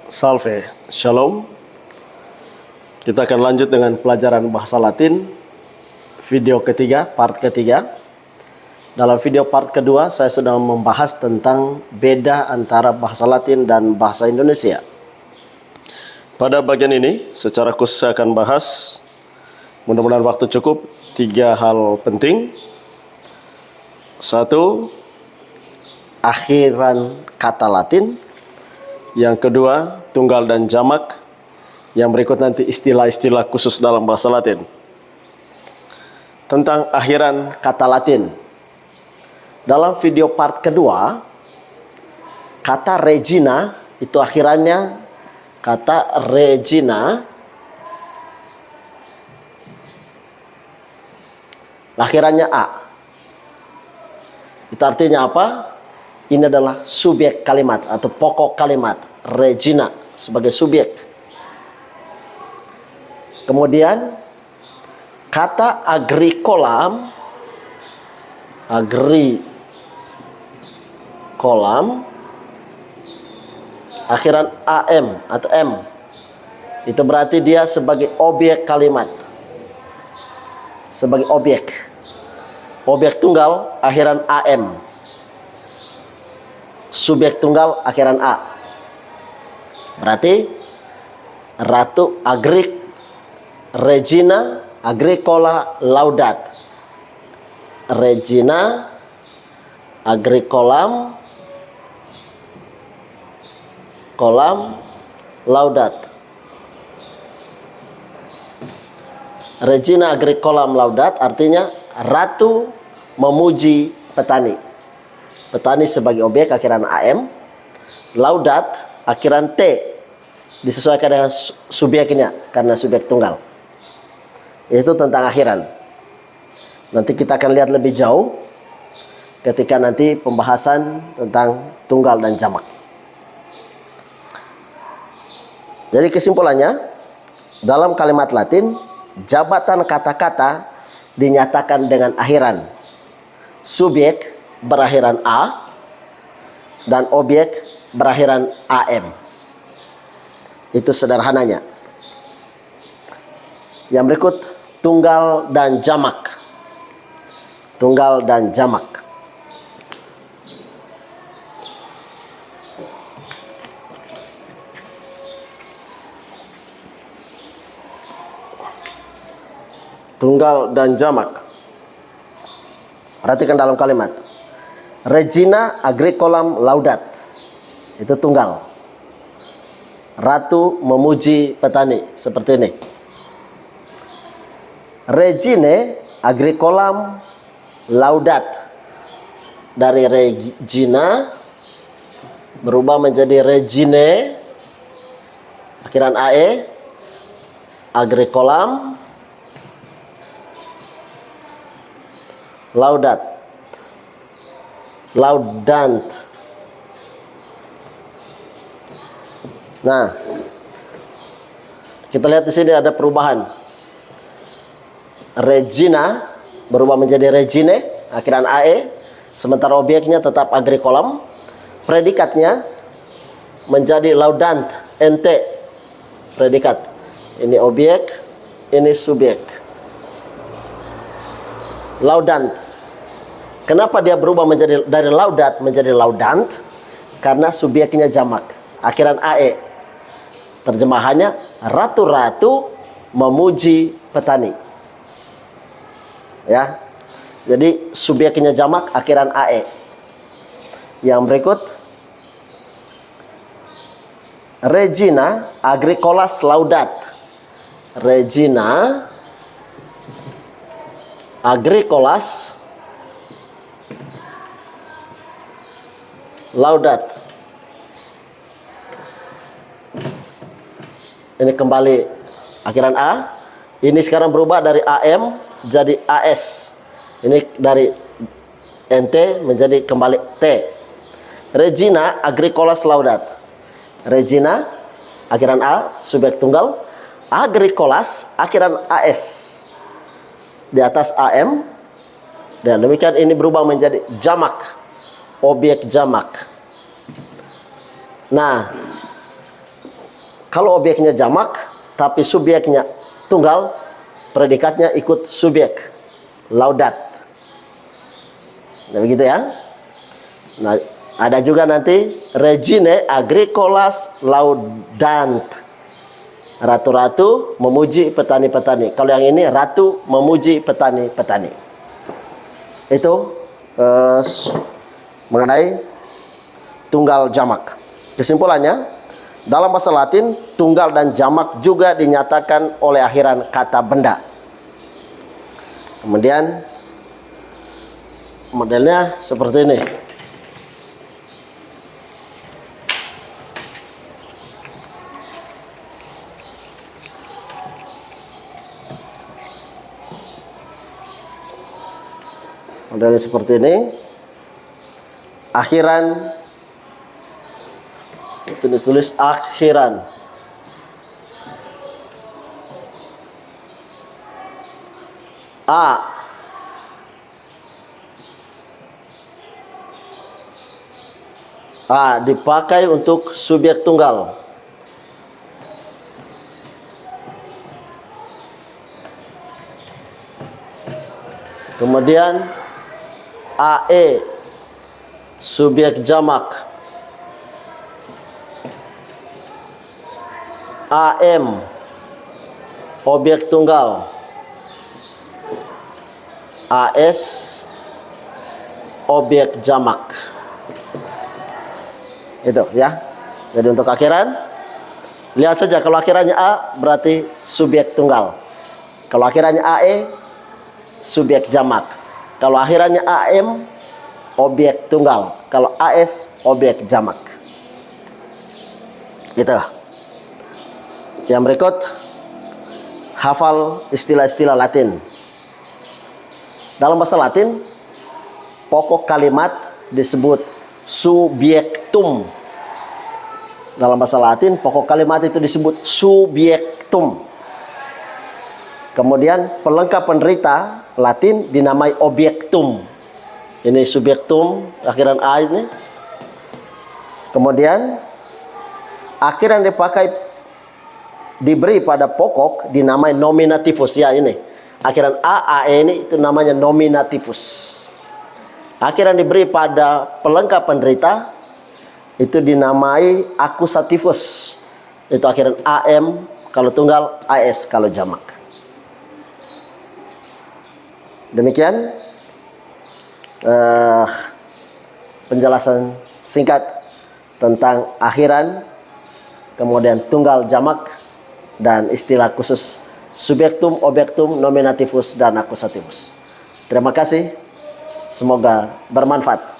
Salve, Shalom. Kita akan lanjut dengan pelajaran bahasa Latin, video ketiga, part ketiga. Dalam video part kedua, saya sudah membahas tentang beda antara bahasa Latin dan bahasa Indonesia. Pada bagian ini, secara khusus saya akan bahas, mudah-mudahan waktu cukup, 3 hal penting. 1, akhiran kata Latin. Yang kedua, tunggal dan jamak. Yang berikut nanti istilah-istilah khusus dalam bahasa Latin. Tentang akhiran kata Latin. Dalam video part kedua, kata Regina, itu akhirannya kata Regina. Akhirannya A. Itu artinya apa? Ini adalah subjek kalimat atau pokok kalimat. Regina sebagai subjek. Kemudian kata agricolam, akhiran am atau m, itu berarti dia sebagai objek kalimat. Sebagai objek. Objek tunggal akhiran am. Subjek tunggal akhiran A. Berarti Ratu Agrik, Regina, Agricola, Laudat. Regina, Agricolam, Laudat. Regina, Agricolam, Laudat artinya Ratu memuji petani. Petani sebagai objek akhiran am, Laudat akhiran T, disesuaikan dengan subjeknya karena subjek tunggal. Itu tentang akhiran. Nanti kita akan lihat lebih jauh ketika nanti pembahasan tentang tunggal dan jamak. Jadi kesimpulannya, dalam kalimat Latin, jabatan kata-kata dinyatakan dengan akhiran. Subjek berakhiran A dan objek berakhiran AM. Itu sederhananya. Yang berikut tunggal dan jamak. Tunggal dan jamak. Tunggal dan jamak. Perhatikan dalam kalimat. Regina Agricolam Laudat. Itu tunggal. Ratu memuji petani. Seperti ini. Regine Agricolam Laudat. Dari Regina berubah menjadi Regine. Akhiran AE. Agricolam Laudat. Laudant. Nah, kita lihat di sini ada perubahan. Regina berubah menjadi Regine, akhiran AE, sementara objeknya tetap Agricolam. Predikatnya menjadi Laudant, NT. Predikat. Ini objek, ini subjek. Laudant. Kenapa dia berubah menjadi dari Laudat menjadi Laudant? Karena subjeknya jamak, akhiran AE. Terjemahannya ratu-ratu memuji petani. Ya. Jadi subjeknya jamak, akhiran AE. Yang berikut Regina Agricolas Laudat. Regina Agricolas Laudat. Ini kembali akhiran A. Ini sekarang berubah dari AM jadi AS. Ini dari NT menjadi kembali T. Regina Agricolas Laudat. Regina akhiran A, subjek tunggal. Agricolas akhiran AS. Di atas AM. Dan demikian ini berubah menjadi jamak. Objek jamak. Nah, Kalau objeknya jamak, tapi subjeknya tunggal, predikatnya ikut subjek. Laudat. Nah, begitu ya. Nah, ada juga nanti regine agricolas laudant. Ratu-ratu memuji petani-petani. Kalau yang ini ratu memuji petani-petani. Itu mengenai tunggal jamak. Kesimpulannya, dalam bahasa Latin, tunggal dan jamak juga dinyatakan oleh akhiran kata benda. Kemudian modelnya seperti ini. Modelnya seperti ini. Akhiran, tulis akhiran. A dipakai untuk subjek tunggal. Kemudian AE subjek jamak. AM objek tunggal. AS objek jamak. Itu ya. Jadi untuk akhiran, lihat saja kalau akhirannya A berarti subjek tunggal. Kalau akhirannya AE subjek jamak. Kalau akhirannya AM objek tunggal. Kalau AS objek jamak. Gitu. Yang berikut, hafal istilah-istilah Latin. Dalam bahasa Latin, pokok kalimat disebut subjektum. Dalam bahasa Latin, pokok kalimat itu disebut subjektum. Kemudian pelengkap penderita Latin dinamai objektum. Ini subjektum, akhiran A ini. Kemudian akhir yang dipakai diberi pada pokok dinamai nominativus. Ya, ini akhiran A, AE ini itu namanya nominativus. Akhir yang diberi pada pelengkap penderita itu dinamai akusativus. Itu akhiran AM kalau tunggal, AS kalau jamak. Demikian penjelasan singkat tentang akhiran, kemudian tunggal jamak, dan istilah khusus subjektum, objektum, nominativus, dan akusativus. Terima kasih. Semoga bermanfaat.